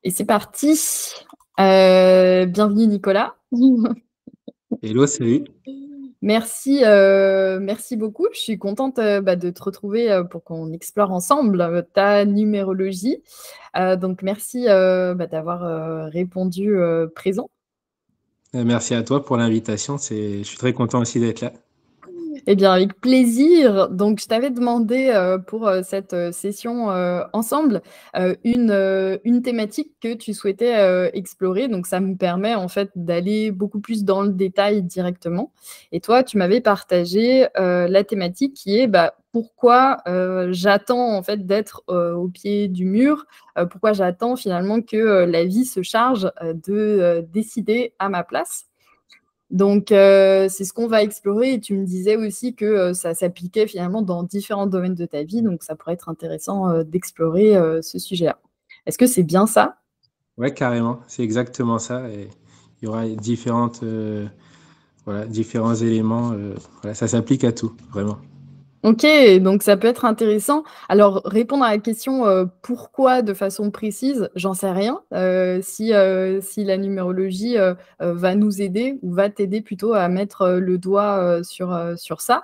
Et c'est parti. Bienvenue Nicolas. Hello, salut. Merci beaucoup. Je suis contente, de te retrouver, pour qu'on explore ensemble, ta numérologie. Donc merci, d'avoir, répondu, présent. Merci à toi pour l'invitation. Je suis très content aussi d'être là. Eh bien, avec plaisir. Donc, je t'avais demandé pour cette session ensemble une thématique que tu souhaitais explorer. Donc, ça me permet en fait d'aller beaucoup plus dans le détail directement. Et toi, tu m'avais partagé la thématique qui est pourquoi j'attends en fait d'être au pied du mur, pourquoi j'attends finalement que la vie se charge de décider à ma place. Donc, c'est ce qu'on va explorer et tu me disais aussi que, ça s'appliquait finalement dans différents domaines de ta vie, donc ça pourrait être intéressant, d'explorer, ce sujet-là. Est-ce que c'est bien ça? Ouais, carrément, c'est exactement ça. Et il y aura voilà, différents éléments. Voilà, ça s'applique à tout, vraiment. OK, donc ça peut être intéressant. Alors, répondre à la question, pourquoi de façon précise, j'en sais rien. Si la numérologie, va nous aider ou va t'aider plutôt à mettre, le doigt, sur ça.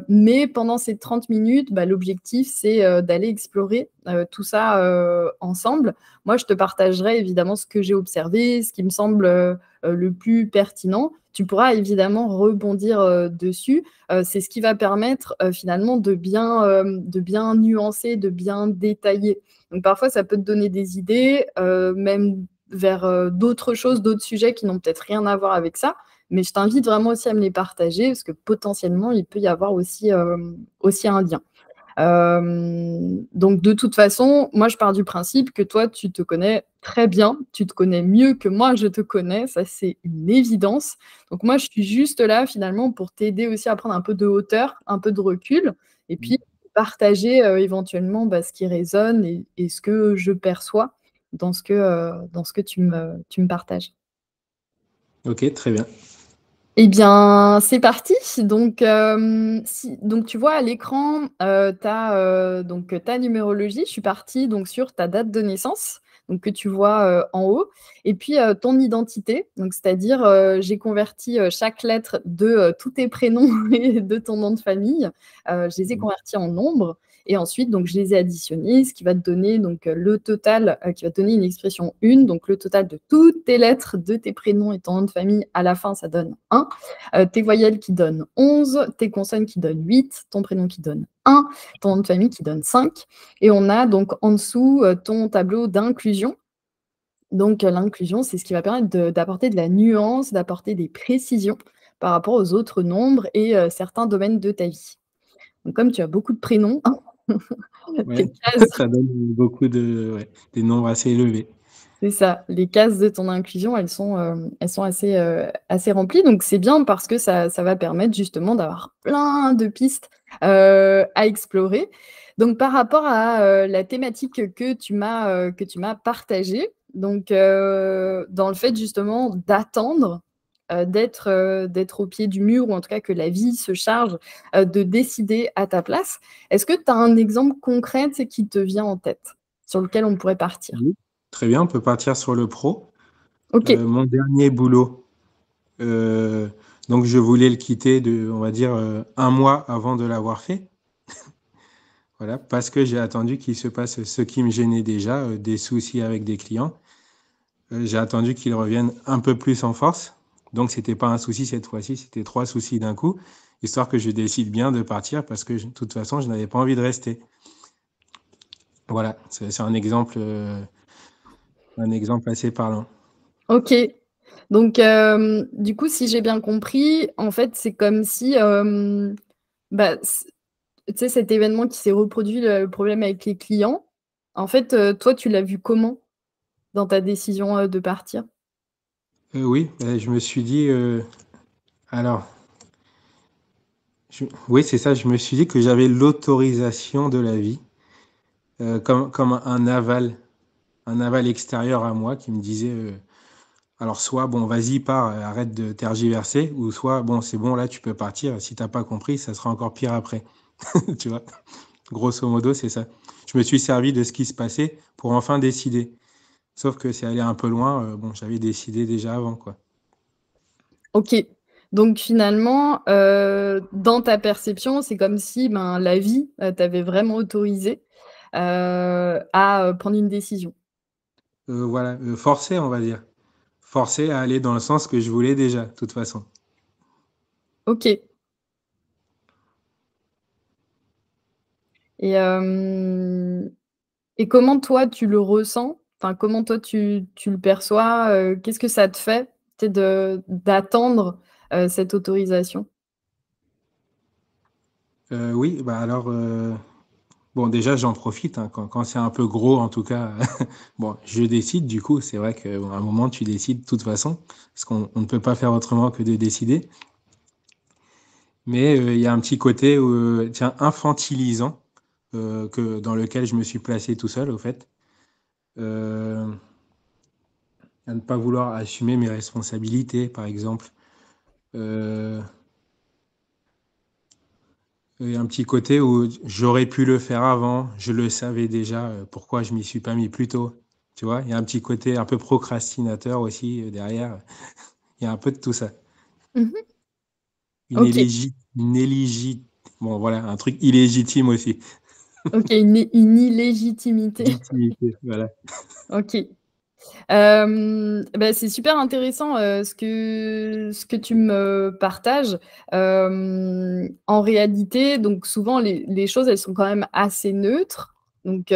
Mais pendant ces 30 minutes, l'objectif, c'est, d'aller explorer, tout ça, ensemble. Moi, je te partagerai évidemment ce que j'ai observé, ce qui me semble, le plus pertinent. Tu pourras évidemment rebondir, dessus. C'est ce qui va permettre finalement de bien nuancer, de bien détailler. Donc parfois, ça peut te donner des idées, même vers d'autres choses, d'autres sujets qui n'ont peut-être rien à voir avec ça. Mais je t'invite vraiment aussi à me les partager parce que potentiellement, il peut y avoir aussi un lien. Donc de toute façon, moi je pars du principe que toi tu te connais très bien, tu te connais mieux que moi je te connais, ça c'est une évidence. Donc moi je suis juste là finalement pour t'aider aussi à prendre un peu de hauteur, un peu de recul et puis partager éventuellement ce qui résonne et ce que je perçois dans ce que tu me partages. Ok, très bien. Eh bien, c'est parti. Donc, donc tu vois à l'écran, tu as donc ta numérologie. Je suis partie donc sur ta date de naissance, donc que tu vois en haut, et puis ton identité. Donc, c'est-à-dire, j'ai converti chaque lettre de tous tes prénoms et de ton nom de famille. Je les ai convertis en nombres. Et ensuite, donc, je les ai additionnés, ce qui va te donner donc, le total, qui va te donner une expression 1. Donc, le total de toutes tes lettres, de tes prénoms et ton nom de famille, à la fin, ça donne 1. Tes voyelles qui donnent 11, tes consonnes qui donnent 8, ton prénom qui donne 1, ton nom de famille qui donne 5. Et on a donc en dessous ton tableau d'inclusion. Donc, l'inclusion, c'est ce qui va permettre d'apporter de la nuance, d'apporter des précisions par rapport aux autres nombres et certains domaines de ta vie. Donc, comme tu as beaucoup de prénoms, tes Ouais, cases, ça donne ouais, des nombres assez élevés. c'est ça, les cases de ton inclusion, elles sont assez remplies. Donc, c'est bien parce que ça va permettre justement d'avoir plein de pistes à explorer. Donc, par rapport à la thématique que tu m'as partagée, donc dans le fait justement d'attendre d'être au pied du mur, ou en tout cas que la vie se charge de décider à ta place. Est-ce que tu as un exemple concret qui te vient en tête, sur lequel on pourrait partir? Oui. Très bien, on peut partir sur le pro. Ok, Mon dernier boulot, euh, donc je voulais le quitter on va dire, un mois avant de l'avoir fait. Voilà, parce que j'ai attendu qu'il se passe ce qui me gênait déjà, des soucis avec des clients. J'ai attendu qu'ils reviennent un peu plus en force. Donc, c'était pas un souci cette fois-ci, c'était trois soucis d'un coup, histoire que je décide bien de partir parce que de toute façon, je n'avais pas envie de rester. Voilà, c'est un exemple assez parlant. ok. Donc, du coup, si j'ai bien compris, en fait, c'est comme si, tu sais, cet événement qui s'est reproduit, le problème avec les clients, en fait, toi, tu l'as vu comment dans ta décision de partir? Oui, je me suis dit, alors, oui, c'est ça, je me suis dit que j'avais l'autorisation de la vie, comme un aval extérieur à moi qui me disait, alors, soit, bon, vas-y, pars, arrête de tergiverser, ou soit, bon, c'est bon, là, tu peux partir. Si t'as pas compris, ça sera encore pire après. Tu vois? Grosso modo, c'est ça. Je me suis servi de ce qui se passait pour enfin décider. Sauf que c'est allé un peu loin. Bon, j'avais décidé déjà avant, quoi. Ok. Donc finalement, dans ta perception, c'est comme si ben, la vie t'avait vraiment autorisé à prendre une décision. Voilà, forcé, on va dire. Forcé à aller dans le sens que je voulais déjà, de toute façon. Ok. Et, euh, et comment toi tu le ressens? Enfin, comment toi tu le perçois? Qu'est-ce que ça te fait, tu sais, d'attendre cette autorisation? Oui, bah alors, bon, déjà, j'en profite, hein, quand c'est un peu gros, en tout cas. Bon, je décide, du coup, c'est vrai qu'à un moment, tu décides de toute façon, parce qu'on ne peut pas faire autrement que de décider. Mais il y a un petit côté, tiens, infantilisant, dans lequel je me suis placé tout seul, au fait. Euh, à ne pas vouloir assumer mes responsabilités, par exemple. Euh, il y a un petit côté où j'aurais pu le faire avant, je le savais déjà, pourquoi je m'y suis pas mis plus tôt. Tu vois, il y a un petit côté un peu procrastinateur aussi derrière. Il y a un peu de tout ça. Mhm. Une Ok. élégie, bon voilà, un truc illégitime aussi. Ok, une illégitimité. Légitimité, voilà. Ok. Bah, c'est super intéressant ce que tu me partages. En réalité, donc souvent les choses elles sont quand même assez neutres. Donc,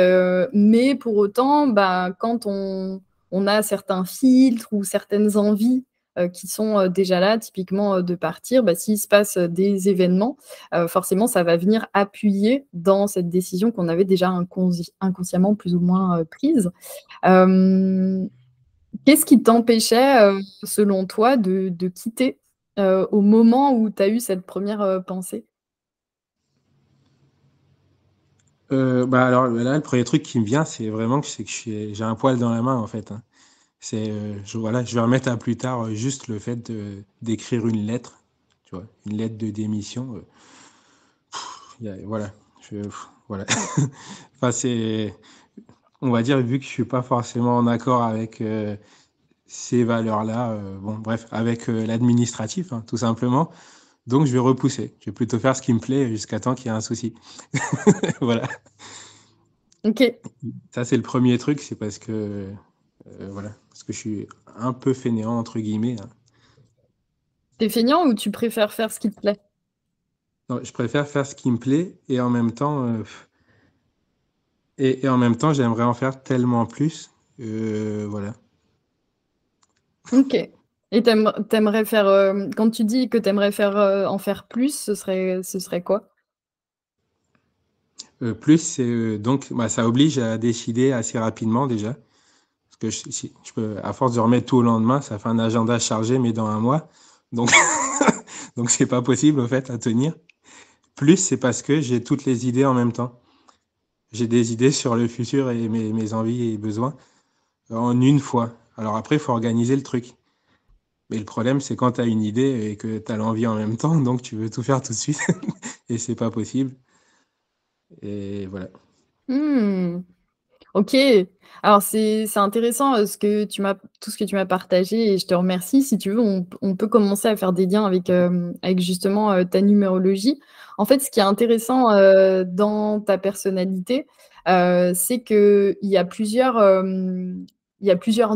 mais pour autant, bah, quand on a certains filtres ou certaines envies qui sont déjà là, typiquement de partir, bah, s'il se passe des événements, forcément ça va venir appuyer dans cette décision qu'on avait déjà inconsciemment plus ou moins prise. Euh, Qu'est-ce qui t'empêchait, selon toi, de quitter, au moment où tu as eu cette première pensée? Bah alors là, le premier truc qui me vient, c'est vraiment que j'ai un poil dans la main en fait, hein. Voilà, je vais remettre à plus tard juste le fait d'écrire une lettre, tu vois, une lettre de démission. Voilà, voilà. Enfin, on va dire, vu que je suis pas forcément en accord avec ces valeurs-là, bon, bref, avec l'administratif, hein, tout simplement. Donc, je vais repousser. Je vais plutôt faire ce qui me plaît jusqu'à temps qu'il y ait un souci. Voilà. OK. Ça, c'est le premier truc, c'est parce que, voilà, parce que je suis un peu fainéant, entre guillemets, hein. Tu feignant ou tu préfères faire ce qui te plaît? Non, je préfère faire ce qui me plaît et en même temps, et en même temps, j'aimerais en faire tellement plus. Voilà. OK. Et tu aimerais faire, quand tu dis que tu aimerais faire, en faire plus, ce serait quoi? Plus, c'est donc, bah, ça oblige à décider assez rapidement déjà. Parce que si je peux, à force de remettre tout au lendemain, ça fait un agenda chargé, mais dans un mois. Donc, donc c'est pas possible, au fait, à tenir. Plus, c'est parce que j'ai toutes les idées en même temps. J'ai des idées sur le futur et mes envies et besoins en une fois. Alors après, il faut organiser le truc. Mais le problème, c'est quand tu as une idée et que tu as l'envie en même temps, donc tu veux tout faire tout de suite et c'est pas possible. Et voilà. Mmh. OK. Alors c'est intéressant, tout ce que tu m'as partagé et je te remercie. Si tu veux, on peut commencer à faire des liens avec justement, ta numérologie. En fait, ce qui est intéressant, dans ta personnalité, c'est il y a plusieurs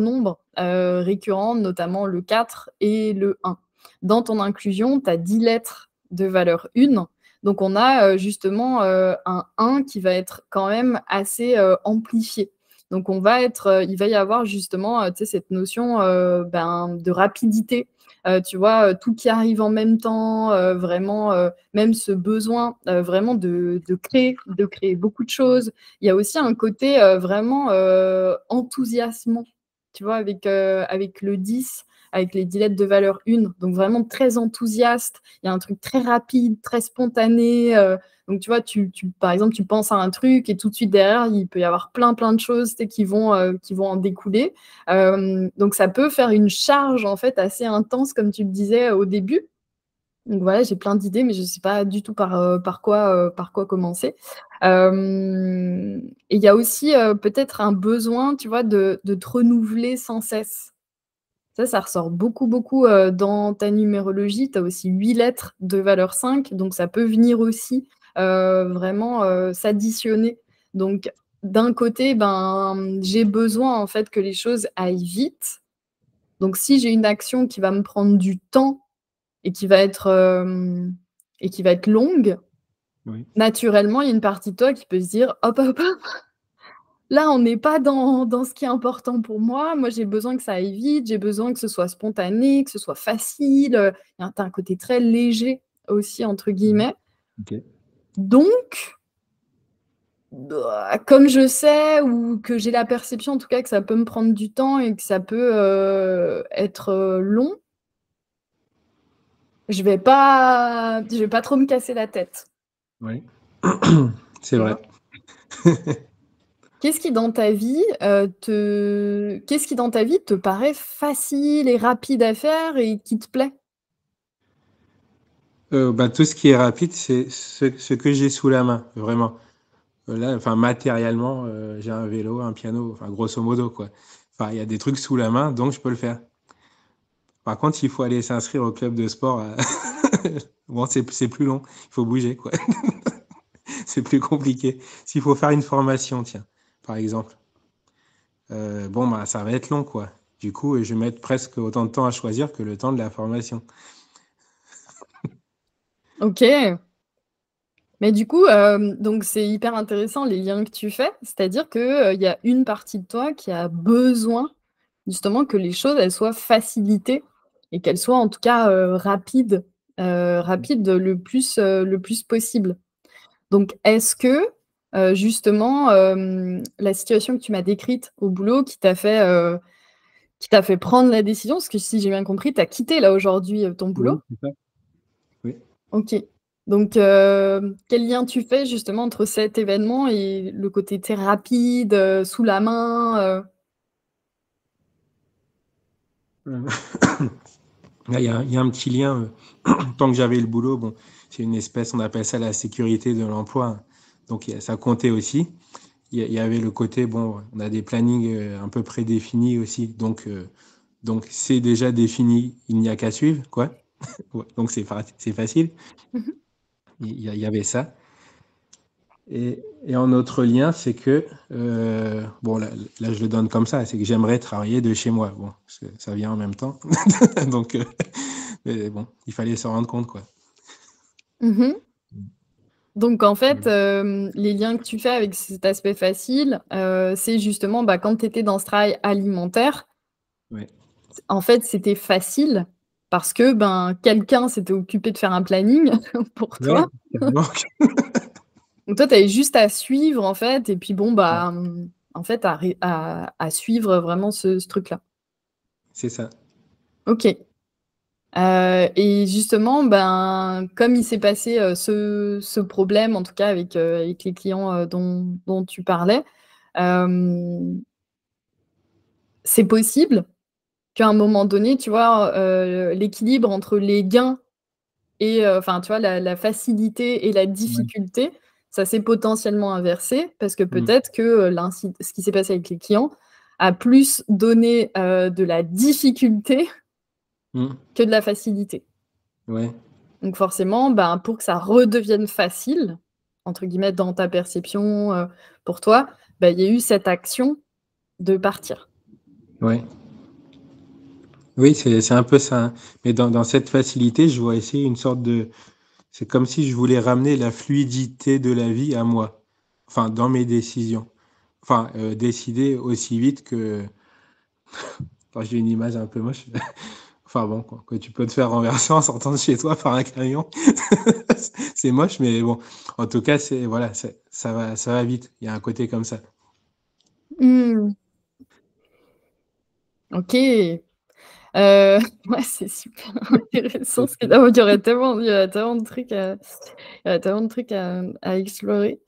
nombres, récurrents, notamment le 4 et le 1. Dans ton inclusion, tu as 10 lettres de valeur 1. Donc on a justement un 1 qui va être quand même assez amplifié. Donc il va y avoir justement tu sais, cette notion ben, de rapidité. Tu vois, tout qui arrive en même temps, vraiment, même ce besoin vraiment de créer beaucoup de choses. Il y a aussi un côté vraiment enthousiasmant, tu vois, avec le 10, avec les 10 lettres de valeur 1. Donc vraiment très enthousiaste, il y a un truc très rapide, très spontané. Donc, tu vois, par exemple, tu penses à un truc et tout de suite derrière, il peut y avoir plein, plein de choses tu sais, qui vont en découler. Donc, ça peut faire une charge, en fait, assez intense, comme tu le disais au début. Donc voilà, j'ai plein d'idées, mais je sais pas du tout par quoi commencer. Et il y a aussi, peut-être un besoin, tu vois, de te renouveler sans cesse. Ça ressort beaucoup, beaucoup, dans ta numérologie. Tu as aussi 8 lettres de valeur 5, donc ça peut venir aussi, vraiment, s'additionner. Donc d'un côté, ben, j'ai besoin, en fait, que les choses aillent vite. Donc si j'ai une action qui va me prendre du temps et qui va être longue, Oui. naturellement, il y a une partie de toi qui peut se dire: «Hop, hop, hop, là, on n'est pas dans ce qui est important pour moi. Moi, j'ai besoin que ça aille vite, j'ai besoin que ce soit spontané, que ce soit facile», tu as un côté très «léger» aussi, entre Mmh. guillemets. OK. Donc, comme je sais ou que j'ai la perception, en tout cas, que ça peut me prendre du temps et que ça peut, être, long, je vais pas trop me casser la tête, Oui. C'est tu vrai. vois? Qu'est-ce qui dans ta vie te paraît facile et rapide à faire et qui te plaît? Bah, tout ce qui est rapide, c'est ce que j'ai sous la main, vraiment. Là, enfin, matériellement, j'ai un vélo, un piano, enfin, grosso modo, quoi. Enfin, il y a des trucs sous la main, donc je peux le faire. Par contre, s'il faut aller s'inscrire au club de sport, bon, c'est plus long. Il faut bouger, quoi. C'est plus compliqué. S'il faut faire une formation, tiens, par exemple, bon, bah, ça va être long, quoi. Du coup, je vais mettre presque autant de temps à choisir que le temps de la formation. OK, mais du coup, donc c'est hyper intéressant les liens que tu fais. C'est-à-dire que, il y a une partie de toi qui a besoin justement que les choses, elles soient facilitées et qu'elles soient en tout cas, rapides le plus possible. Donc est-ce que, justement, la situation que tu m'as décrite au boulot qui t'a fait prendre la décision, parce que si j'ai bien compris, tu as quitté là aujourd'hui, ton Oui, boulot? c'est ça. Oui. OK. Donc, quel lien tu fais justement entre cet événement et le côté, tu sais, rapide, sous la main, Euh, Là, il y a un petit lien. Tant que j'avais le boulot, bon, c'est une espèce, on appelle ça la sécurité de l'emploi. Donc, ça comptait aussi. Il y avait le côté, bon, on a des plannings un peu prédéfinis aussi. Donc c'est déjà défini, il n'y a qu'à suivre, quoi. Ouais, donc, c'est facile. Mmh mh. Il y avait ça. Et en autre lien, c'est que, bon, là, je le donne comme ça, c'est que j'aimerais travailler de chez moi. Bon, parce que ça vient en même temps. Donc, mais bon, il fallait s'en rendre compte, quoi. Mmh. Donc en fait, Mm. les liens que tu fais avec cet aspect facile, c'est justement, bah, quand tu étais dans ce travail alimentaire, Ouais. en fait, c'était facile parce que, ben, quelqu'un s'était occupé de faire un planning pour Ouais, toi. carrément. Donc toi, tu avais juste à suivre en fait et puis bon, Ouais, bah, en fait, à suivre vraiment ce truc-là. c'est ça. OK. Et justement, ben, comme il s'est passé, ce problème, en tout cas avec les clients, dont tu parlais, hem, c'est possible qu'à un moment donné, tu vois, l'équilibre entre les gains et enfin, tu vois, la facilité et la Ouais. difficulté, ça s'est potentiellement inversé parce que Mm. peut-être que, ce qui s'est passé avec les clients a plus donné, de la difficulté Mm. que de la facilité. Ouais. Donc forcément, ben, pour que ça redevienne «facile» entre guillemets dans ta perception, pour toi, bah, il y a eu cette action de partir. Ouais. Oui, c'est un peu ça, hein. Mais dans cette facilité, je vois ici une sorte de. C'est comme si je voulais ramener la fluidité de la vie à moi. Enfin, dans mes décisions. Enfin, décider aussi vite que. Enfin, j'ai une image un peu moche. Enfin bon, quoi, que tu peux te faire renverser en sortant de chez toi par un camion. C'est moche, mais bon. En tout cas, voilà, ça va vite. Il y a un côté comme ça. Mmh. OK. Ouais, c'est super intéressant ce que il y aurait tellement de trucs à explorer.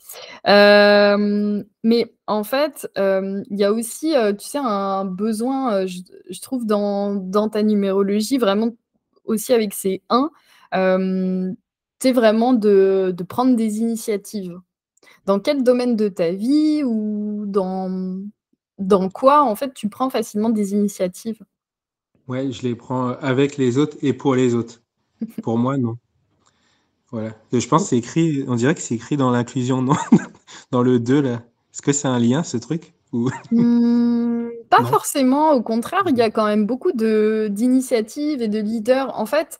Mais en fait, il y a aussi, tu sais, un besoin, je trouve dans ta numérologie vraiment aussi avec ces 1, Tu vraiment de prendre des initiatives. Dans quel domaine de ta vie ou dans quoi, en fait, tu prends facilement des initiatives? Ouais, je les prends avec les autres et pour les autres. Pour moi, non. Voilà. Et je pense que c'est écrit, on dirait que c'est écrit dans l'inclusion, non? Dans le 2 là. Est-ce que c'est un lien, ce truc? Ou Pas non? forcément, au contraire, il y a quand même beaucoup d'initiatives et de leaders. En fait,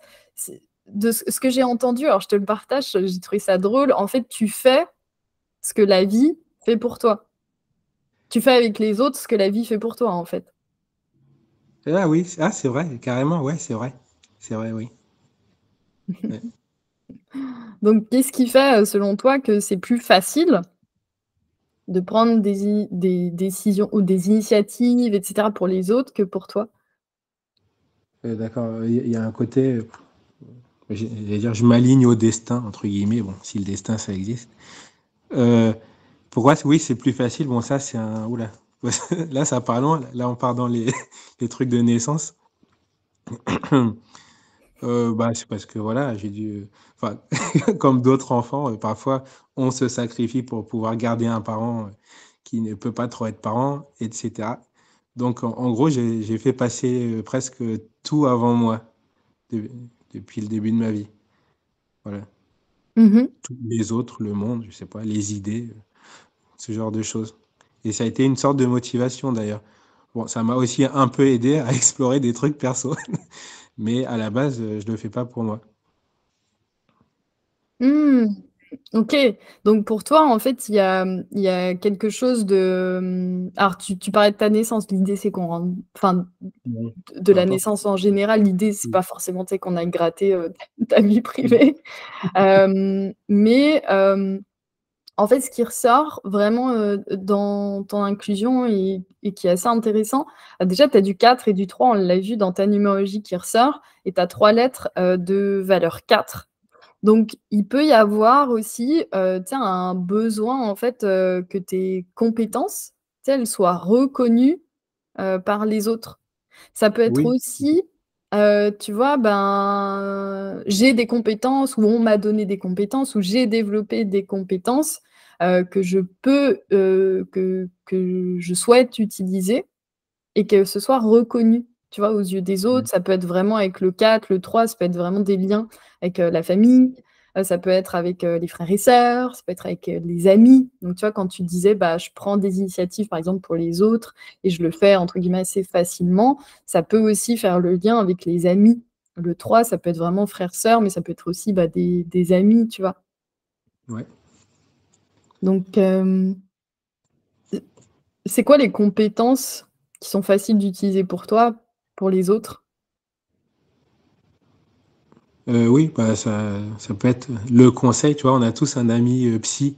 de ce que j'ai entendu, alors je te le partage, j'ai trouvé ça drôle. En fait, tu fais ce que la vie fait pour toi. Tu fais avec les autres ce que la vie fait pour toi, en fait. Ah oui, ah, c'est vrai, carrément, ouais, c'est vrai. C'est vrai, oui. Ouais. Donc, qu'est-ce qui fait, selon toi, que c'est plus facile de prendre des décisions ou des initiatives, et cetera, pour les autres que pour toi? D'accord, il y a un côté, j'allais dire, je m'aligne au destin, entre guillemets, bon, si le destin, ça existe. Euh, Pourquoi? Oui, c'est plus facile. Bon, ça, c'est un. Oula. Là, ça part loin. Là, on part dans les, les trucs de naissance. Bah, c'est parce que voilà, j'ai dû. Enfin, comme d'autres enfants, parfois, on se sacrifie pour pouvoir garder un parent qui ne peut pas trop être parent, etc. Donc, en gros, j'ai fait passer presque tout avant moi de- depuis le début de ma vie. Voilà. Mmh. Tous les autres, le monde, je sais pas, les idées, ce genre de choses. Et ça a été une sorte de motivation d'ailleurs. Bon, ça m'a aussi un peu aidé à explorer des trucs perso, mais à la base, je le fais pas pour moi. Mmh. OK. Donc pour toi, en fait, il y a quelque chose de, alors tu parlais de ta naissance, l'idée c'est qu'on rentre enfin, Bon, de peu la importe. naissance en général, l'idée c'est Mm. pas forcément, tu sais, qu'on aille gratter, ta vie Mm. privée. Mais en fait, ce qui ressort vraiment, dans ton inclusion et qui est assez intéressant, déjà tu as du 4 et du 3, on l'a vu dans ta numérologie qui ressort et tu as 3 lettres, de valeur 4. Donc il peut y avoir aussi, tu sais, un besoin en fait, que tes compétences, tu sais, elles soient reconnues, par les autres. Ça peut être Oui, aussi, tu vois, ben, j'ai des compétences ou on m'a donné des compétences ou j'ai développé des compétences, que je peux, que je souhaite utiliser et que ce soit reconnu, tu vois, aux yeux des ouais, autres. Ça peut être vraiment avec le 4, le 3, ça peut être vraiment des liens avec, la famille, ça peut être avec, les frères et sœurs, ça peut être avec, les amis. Donc tu vois, quand tu disais: «Bah, je prends des initiatives, par exemple, pour les autres et je le fais entre guillemets «assez facilement», ça peut aussi faire le lien avec les amis. Le 3, ça peut être vraiment frères-sœurs, mais ça peut être aussi, bah, des amis, tu vois? ouais. Donc c'est quoi les compétences qui sont faciles d'utiliser pour toi, pour les autres? Oui, bah, ça peut être le conseil, tu vois, on a tous un ami psy.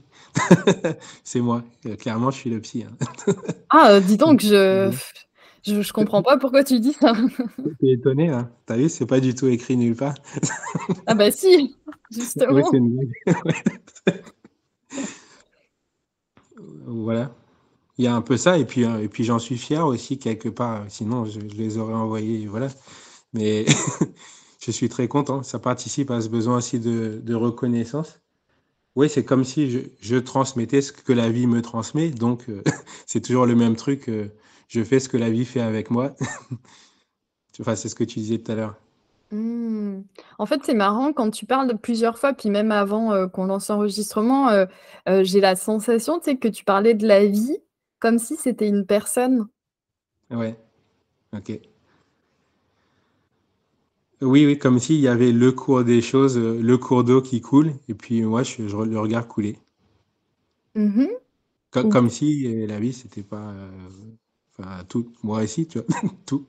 C'est moi. Clairement, je suis le psy, hein. Ah, dis donc, Ouais. je comprends pas pourquoi tu dis ça. T'es étonné, hein? T'as vu, c'est pas du tout écrit nulle part. Ah bah si, Oui, c'est justement. une blague. Voilà. Il y a un peu ça, et puis j'en suis fier aussi quelque part, sinon je les aurais envoyés, voilà. Mais je suis très content, ça participe à ce besoin aussi de reconnaissance. Oui, c'est comme si je transmettais ce que la vie me transmet, donc c'est toujours le même truc, je fais ce que la vie fait avec moi. Enfin, c'est ce que tu disais tout à l'heure. Mmh. En fait, c'est marrant quand tu parles de plusieurs fois, puis même avant, qu'on lance l'enregistrement, j'ai la sensation, tu sais, que tu parlais de la vie comme si c'était une personne. Ouais, ok. Oui, oui, comme s'il y avait le cours des choses, le cours d'eau qui coule, et puis moi, je le regarde couler. Mmh mh. Ou Comme si la vie, c'était pas. Enfin, tout. Moi aussi, tu vois. Tout.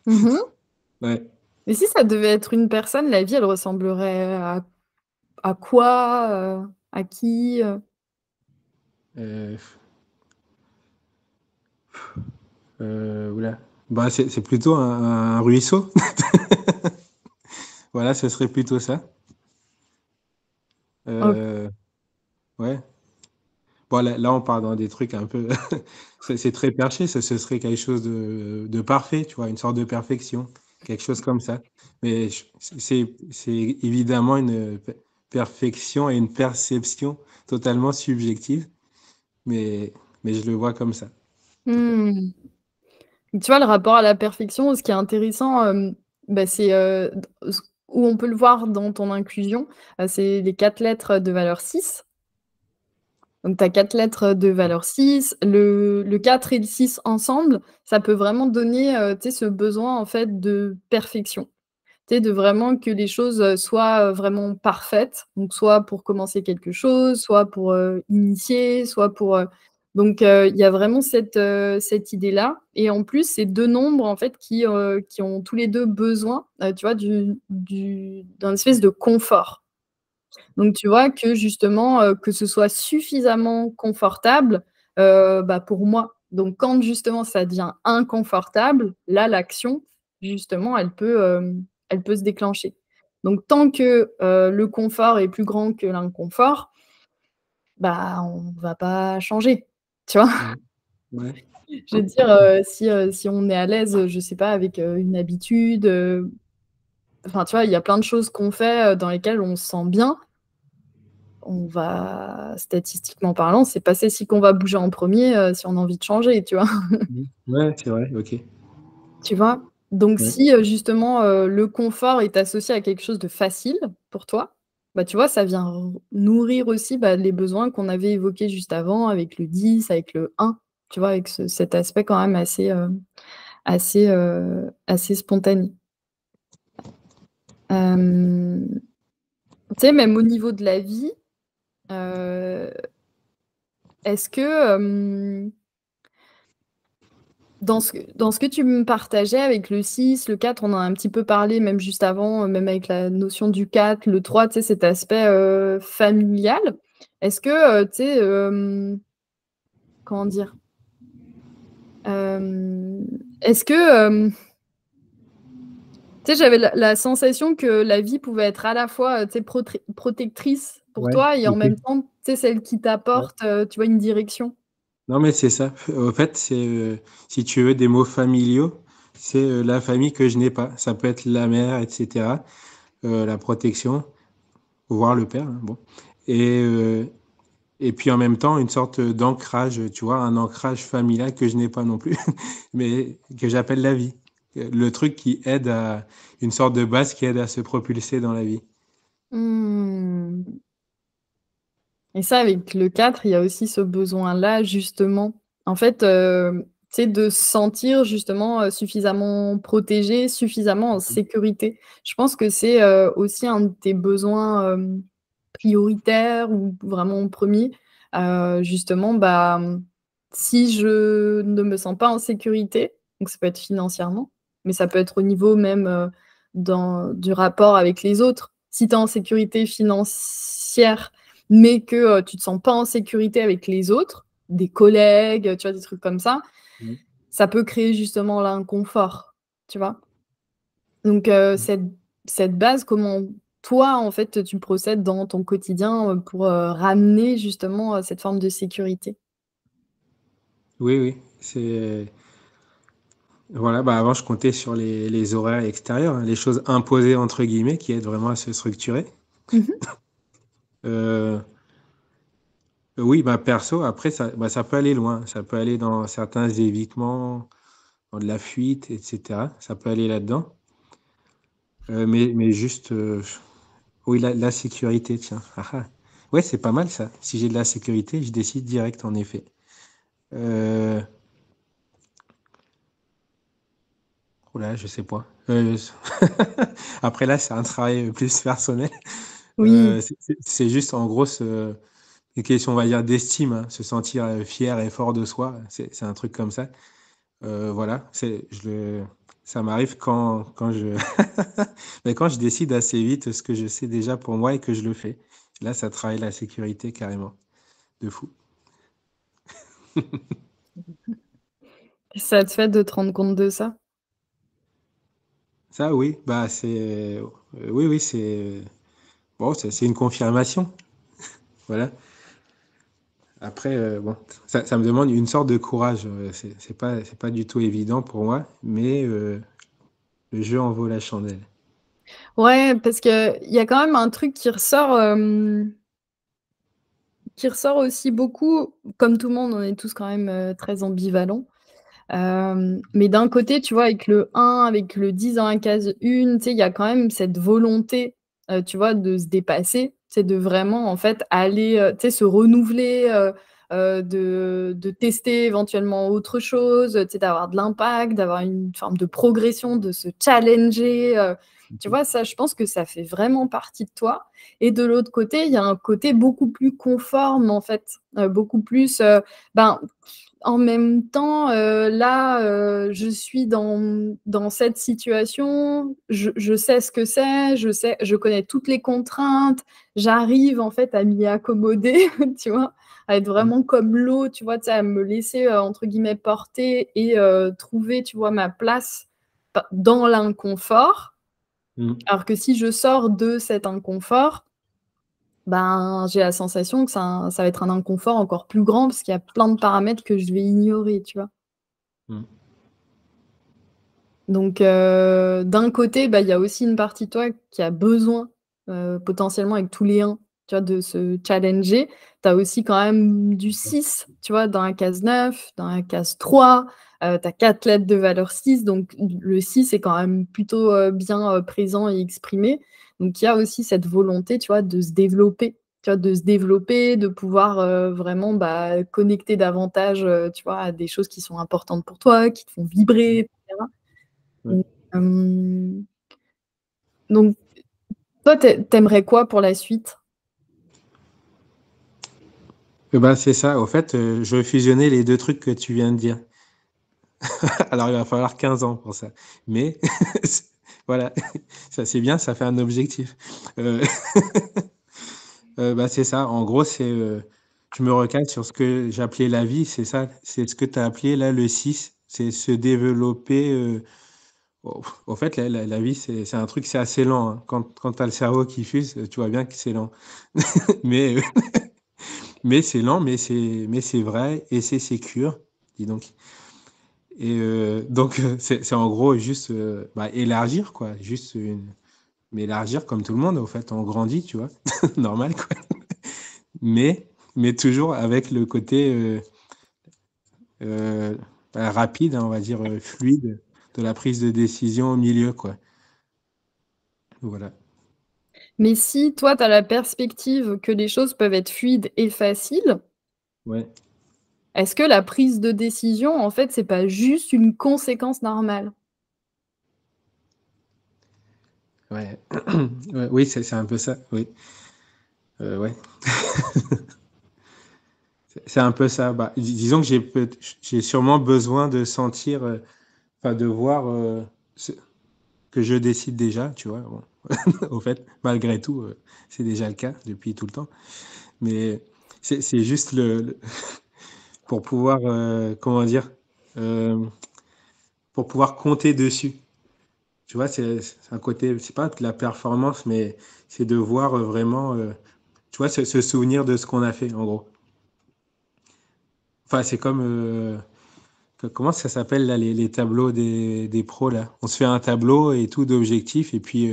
mmh. Ouais. Et si ça devait être une personne, la vie, elle ressemblerait à quoi, à qui, Euh, Oula. Bah, c'est plutôt un ruisseau. Voilà, ce serait plutôt ça. OK. Euh, ouais. Bon, là, on part dans des trucs un peu. C'est très perché, ce serait quelque chose de parfait, tu vois, une sorte de perfection. quelque chose comme ça. Mais c'est évidemment une perfection et une perception totalement subjective, mais, mais je le vois comme ça, en tout cas. Mmh. Tu vois, le rapport à la perfection, ce qui est intéressant, bah, c'est, d ce où on peut le voir dans ton inclusion, c'est les 4 lettres de valeur 6. Donc tu as 4 lettres de valeur 6. Le 4 et le 6 ensemble, ça peut vraiment donner, tu sais, ce besoin, en fait, de perfection. Tu sais, de vraiment que les choses, soient, vraiment parfaites. Donc soit pour commencer quelque chose, soit pour, initier, soit pour, donc il y a vraiment cette idée-là et en plus, c'est 2 nombres, en fait, qui ont tous les 2 besoin, tu vois, d'un espèce de confort. Donc tu vois que justement, que ce soit suffisamment confortable, bah, pour moi. Donc quand justement ça devient inconfortable, là l'action justement elle peut se déclencher. Donc tant que, le confort est plus grand que l'inconfort, bah, on va pas changer, tu vois? Ouais, ouais, Je veux dire, si on est à l'aise, je sais pas avec, une habitude, enfin tu vois, il y a plein de choses qu'on fait, dans lesquelles on se sent bien. On va statistiquement parlant, c'est pas celle-ci qu'on va bouger en premier si on a envie de changer, tu vois? mmh. Ouais, c'est vrai, OK. Tu vois? Donc Ouais. si, justement, le confort est associé à quelque chose de facile pour toi, bah, tu vois, ça vient nourrir aussi, bah, les besoins qu'on avait évoqués juste avant avec le 10, avec le 1, tu vois? Avec cet aspect quand même assez spontané. Hem, Tu sais, même au niveau de la vie, heu, est-ce que, dans ce que tu me partageais avec le 6, le 4, on en a un petit peu parlé même juste avant, même avec la notion du 4, le 3, tu sais, cet aspect, familial. Est-ce que, tu sais, comment dire? Est-ce que, tu sais, j'avais la sensation que la vie pouvait être à la fois, tu sais, protectrice pour Ouais, toi et en OK. même temps, tu sais, celle qui Ouais. t'apporte, tu vois, une direction? Non, mais c'est ça. Au fait, c'est, si tu veux, des mots familiaux, c'est la famille que je n'ai pas. Ça peut être la mère, etc., la protection, voire le père, hein, bon. Et, euh, et puis en même temps, une sorte d'ancrage, tu vois, un ancrage familial que je n'ai pas non plus, mais que j'appelle la vie. Le truc qui aide à une sorte de base qui aide à se propulser dans la vie. Mmh. Et ça, avec le 4, il y a aussi ce besoin-là, justement. En fait, tu sais, de se sentir justement, suffisamment protégé, suffisamment en sécurité. Je pense que c'est, aussi un de tes besoins, prioritaires ou vraiment 1er. Justement, bah, si je ne me sens pas en sécurité, donc ça peut être financièrement, mais ça peut être au niveau même, du rapport avec les autres. Si tu es en sécurité financière mais que, tu te sens pas en sécurité avec les autres, des collègues, tu vois? Des trucs comme Mhm. ça peut créer justement l'inconfort, tu vois? Donc cette base, comment toi, en fait, tu procèdes dans ton quotidien, pour, ramener justement, cette forme de sécurité? Oui, oui, c'est voilà. Bah avant, je comptais sur les horaires extérieurs, hein, les choses imposées entre guillemets, qui aident vraiment à se structurer. Mmh mh. Euh, oui, bah perso, après ça, bah, ça peut aller loin. Ça peut aller dans certains évitements, dans de la fuite, etc. Ça peut aller là-dedans. Mais juste, oui, la sécurité, tiens. Ah, ah. Ouais, c'est pas mal ça. Si j'ai de la sécurité, je décide direct, en effet. Euh, oh là, je sais pas. Après là, c'est un travail plus personnel. Oui. C'est juste en gros une question, on va dire, d'estime, hein, se sentir fier et fort de soi. C'est un truc comme ça. Voilà, ça m'arrive quand je, mais quand je décide assez vite ce que je sais déjà pour moi et que je le fais. Là, ça travaille la sécurité carrément, de fou. Ça te fait de te rendre compte de ça? Ça, oui, bah oui, oui, bon, c'est une confirmation. Voilà. Après, bon, ça me demande une sorte de courage. C'est pas du tout évident pour moi, mais Le jeu en vaut la chandelle. Ouais, parce qu'il y a quand même un truc qui ressort aussi beaucoup. Comme tout le monde, on est tous quand même très ambivalents. Mais d'un côté, tu vois, avec le 1, avec le 10 dans la case 1, tu sais, il y a quand même cette volonté, tu vois, de se dépasser. C'est de vraiment, en fait, aller, tu sais, se renouveler, de tester éventuellement autre chose, tu sais, d'avoir de l'impact, d'avoir une forme de progression, de se challenger, tu vois? Ça, je pense que ça fait vraiment partie de toi et de l'autre côté, il y a un côté beaucoup plus conforme, en fait, beaucoup plus, ben, en même temps, là, je suis dans cette situation, je sais ce que c'est, je connais toutes les contraintes, j'arrive en fait à m'y accommoder, tu vois? À être Mm. vraiment comme l'eau, tu vois? Tu sais, à me laisser, entre guillemets «porter» et trouver, tu vois, ma place pa dans l'inconfort. Mm. Alors que si je sors de cet inconfort, ben, j'ai la sensation que ça va être un inconfort encore plus grand parce qu'il y a plein de paramètres que je vais ignorer, tu vois? Mm. Donc d'un côté, bah, il y a aussi une partie de toi qui a besoin, potentiellement avec tous les 1, tu vois, de se challenger. Tu as aussi quand même du 6, tu vois, dans la case 9, dans la case 3, tu as 4 lettres de valeur 6, donc le 6 est quand même plutôt, bien, présent et exprimé. Donc il y a aussi cette volonté, tu vois, de se développer, tu vois, de se développer, de pouvoir, vraiment, bah, connecter davantage, tu vois, à des choses qui sont importantes pour toi, qui te font vibrer et cetera. Ouais. Donc, hem, donc toi, tu quoi pour la suite? Eh ben, c'est ça. Au fait, je veux fusionner les deux trucs que tu viens de dire. Alors, il va falloir 15 ans pour ça. Mais voilà, ça c'est bien, ça fait un objectif. Euh, bah, c'est ça. En gros, je me recale sur ce que j'appelais la vie. C'est ça. C'est ce que tu as appelé là le 6. C'est se développer. Au fait, la vie, c'est un truc, c'est assez lent, hein. Quand tu as le cerveau qui fuse, tu vois bien que c'est lent. Mais, mais c'est lent, mais c'est vrai et c'est sécure, dis donc. Et donc, c'est en gros juste bah, élargir, quoi. Mais élargir comme tout le monde, au fait, on grandit, tu vois. Normal, quoi. Mais toujours avec le côté euh, bah, rapide, hein, on va dire fluide de la prise de décision au milieu, quoi. Voilà. Mais si toi, tu as la perspective que les choses peuvent être fluides et faciles, Ouais. est-ce que la prise de décision, en fait, c'est pas juste une conséquence normale? Ouais. Ouais, oui, c'est un peu ça, oui. Ouais. C'est un peu ça. Bah, disons que j'ai sûrement besoin de sentir, enfin de voir que je décide déjà, tu vois. Bon. Au fait, malgré tout, c'est déjà le cas depuis tout le temps. Mais c'est juste pour pouvoir, comment dire, euh, pour pouvoir compter dessus. Tu vois, c'est un côté, c'est pas de la performance, mais c'est de voir vraiment, tu vois, se souvenir de ce qu'on a fait, en gros. Enfin, c'est comme, comment ça s'appelle là, les tableaux des pros là? On se fait un tableau et tout d'objectifs, et puis,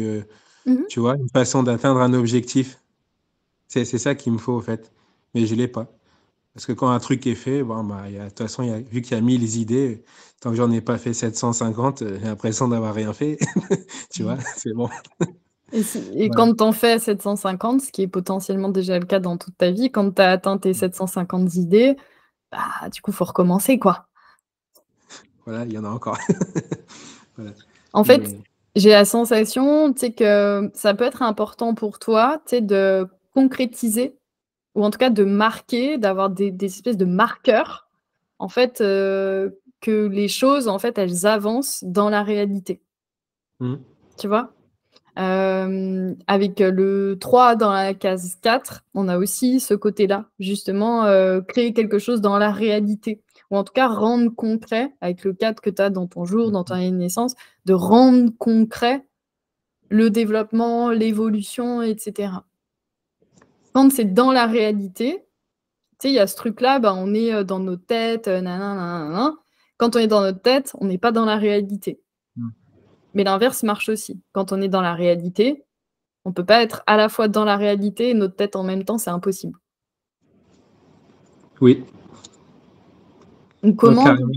Mmh. tu vois, une façon d'atteindre un objectif. C'est ça qu'il me faut, au fait. Mais je l'ai pas. Parce que quand un truc est fait, bon, bah, de toute façon, vu qu'il y a 1000 idées, tant que j'en ai pas fait 750, j'ai l'impression d'avoir rien fait. Tu vois, c'est bon. Et Voilà. quand tu en fais 750, ce qui est potentiellement déjà le cas dans toute ta vie, quand tu as atteint tes 750 idées, bah, du coup, faut recommencer, quoi. Voilà, il y en a encore. Voilà. En fait, Mais j'ai la sensation, tu sais, que ça peut être important pour toi, tu sais, de concrétiser ou en tout cas de marquer, d'avoir des espèces de marqueurs, en fait, que les choses, en fait, elles avancent dans la réalité, hmm, tu vois? Avec, le 3 dans la case 4, on a aussi ce côté-là, justement, créer quelque chose dans la réalité ou en tout cas rendre concret, avec le 4 que tu as dans ton jour, dans ton année de naissance, de rendre concret le développement, l'évolution et cetera. Quand c'est dans la réalité, tu sais, il y a ce truc-là, bah, on est, dans nos têtes, nin nin nin nin nin. Quand on est dans notre tête, on n'est pas dans la réalité. hmm. Mais l'inverse marche aussi. Quand on est dans la réalité, on peut pas être à la fois dans la réalité et notre tête en même temps, c'est impossible. Oui, Donc donc comment carrément.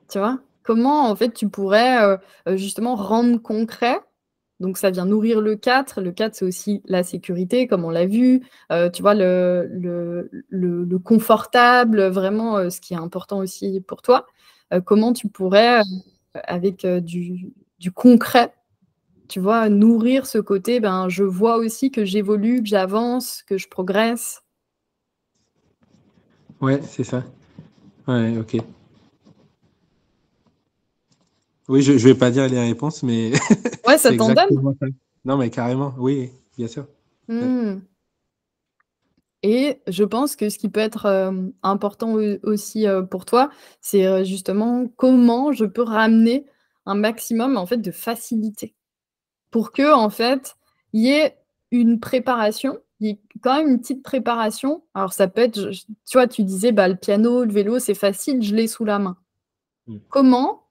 tu vois? Comment, en fait, tu pourrais, justement rendre concret, donc ça vient nourrir le 4. Le 4, c'est aussi la sécurité, comme on l'a vu, tu vois? Le confortable, vraiment, ce qui est important aussi pour toi. Comment tu pourrais, avec, du concret, tu vois? Nourrir ce côté, ben, je vois aussi que j'évolue, que j'avance, que je progresse. Ouais, c'est ça. Ouais, ok. Oui, je vais pas dire les réponses, mais Ouais, ça c'est t'en donne? exactement ça. Non, mais carrément, oui, bien sûr. Ouais. Mmh. Et je pense que ce qui peut être, important aussi, pour toi, c'est, justement comment je peux ramener un maximum, en fait, de facilité. Pour que en fait, il y ait une préparation, il y ait quand même une petite préparation. Alors ça peut être, je tu vois, tu disais: «Bah, le piano, le vélo, c'est facile, je l'ai sous la main». Mm. Comment,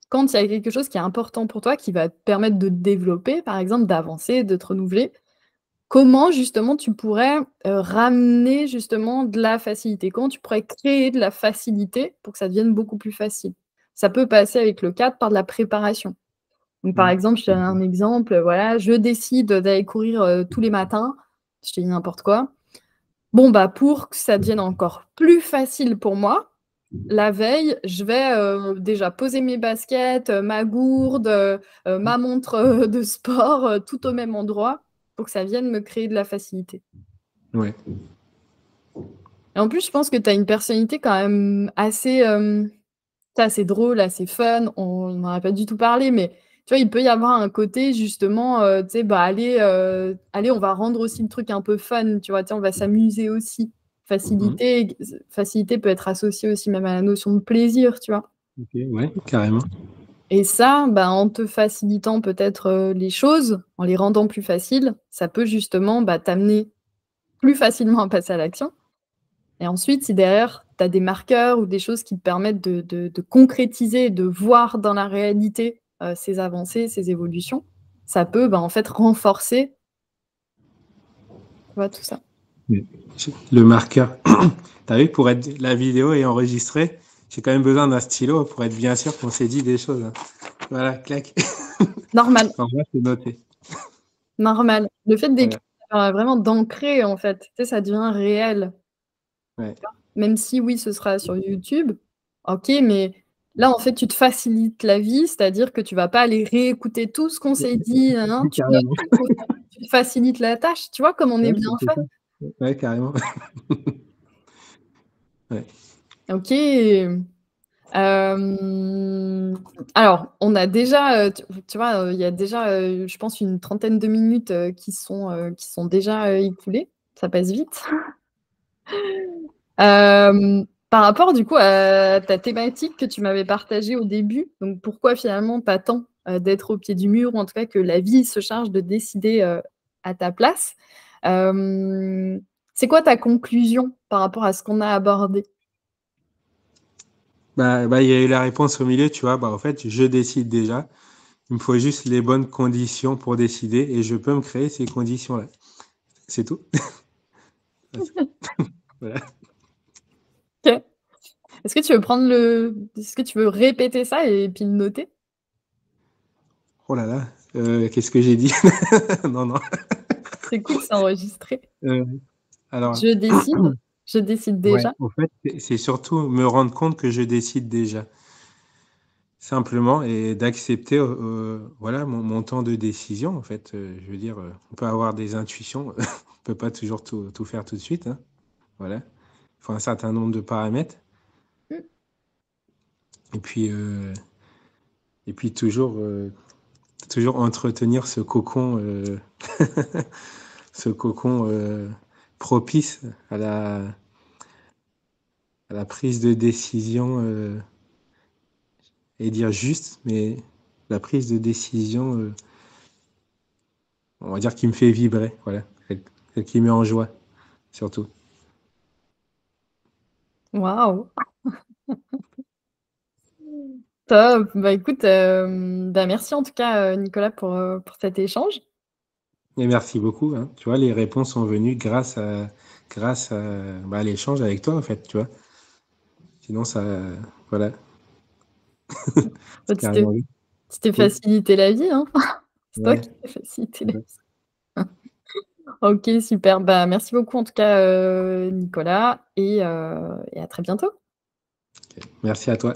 quand il y a quelque chose qui est important pour toi, qui va te permettre de te développer, par exemple, d'avancer, de te renouveler, comment justement tu pourrais, ramener justement de la facilité? Comment tu pourrais créer de la facilité pour que ça devienne beaucoup plus facile? Ça peut passer avec le cadre par de la préparation. Donc par Mm. exemple, je te donne un exemple, voilà, je décide d'aller courir, tous les matins, je te dis n'importe quoi. Bon, bah, pour que ça devienne encore plus facile pour moi, la veille, je vais, déjà poser mes baskets, ma gourde, ma montre, de sport, tout au même endroit pour que ça vienne me créer de la facilité. Ouais. Et en plus, je pense que tu as une personnalité quand même assez, tu assez drôle, assez fun. On n'en a pas du tout parlé, mais tu vois, il peut y avoir un côté justement, tu sais, bah, allez, on va rendre aussi le truc un peu fun, tu vois? Tu sais, on va s'amuser aussi. Mhm. Facilité peut être associée aussi même à la notion de plaisir, tu vois? Ok, ouais, carrément. Et ça, bah, en te facilitant peut-être, les choses, en les rendant plus faciles, ça peut justement, bah, t'amener plus facilement à passer à l'action. Et ensuite, si derrière, tu as des marqueurs ou des choses qui te permettent de concrétiser, de voir dans la réalité, ces avancées, ces évolutions, ça peut, bah, en fait, renforcer, tu vois, tout ça. Mm. Le marqueur. T'as vu, pour être la vidéo est enregistrée, j'ai quand même besoin d'un stylo pour être bien sûr qu'on s'est dit des choses, hein. Voilà, clac. Normal, En vrai, c'est noté. normal. Le fait d'écrire, Voilà. vraiment d'ancrer, en fait, tu sais, ça devient réel. Ouais. Même si oui, ce sera sur YouTube, OK, mais là, en fait, tu te facilites la vie, c'est-à-dire que tu vas pas aller réécouter tout ce qu'on s'est dit, nin nin, Oui, tu notes carrément. tout, tu te facilites la tâche, tu vois comme on est Ouais, bien c'est fait? ça. Ouais, carrément. Ouais. OK. Hem, alors, on a déjà, tu vois, il y a déjà, je pense une trentaine de minutes, qui sont déjà, écoulées. Ça passe vite. Par rapport du coup à ta thématique que tu m'avais partagée au début, donc pourquoi finalement tu attends, d'être au pied du mur ou en tout cas que la vie se charge de décider, à ta place. Hem, c'est quoi ta conclusion par rapport à ce qu'on a abordé? Il y a eu la réponse au milieu, tu vois. Bah, en fait, je décide déjà. Il me faut juste les bonnes conditions pour décider et je peux me créer ces conditions-là. C'est tout. Voilà. OK. Est-ce que tu veux répéter ça et puis le noter? Oh là là, qu'est-ce que j'ai dit? Non, non. C'est cool, c'est enregistré. Euh, alors, Je décide, je décide ouais, déjà. au fait, c'est surtout me rendre compte que je décide déjà, simplement, et d'accepter, voilà, mon temps de décision, en fait. Je veux dire, on peut avoir des intuitions, on peut pas toujours tout faire tout de suite, hein. Voilà. Il faut un certain nombre de paramètres. Mmh. Et puis, euh, et puis toujours entretenir ce cocon, ce cocon propice à la prise de décision, et dire juste, mais la prise de décision, on va dire, qui me fait vibrer, voilà, celle qui me met en joie, surtout. Waouh! Top. Bah, écoute, bah, merci en tout cas, Nicolas pour cet échange. Et merci beaucoup, hein. Tu vois, les réponses sont venues grâce à l'échange avec toi, en fait, tu vois? Sinon ça voilà, Bah, c'est carrément lui. tu t'es Cool. facilité la vie, hein. C'est toi Ouais, qui t'es facilité la ouais. vie. OK, super. Bah, merci beaucoup en tout cas, Nicolas et à très bientôt. Merci à toi.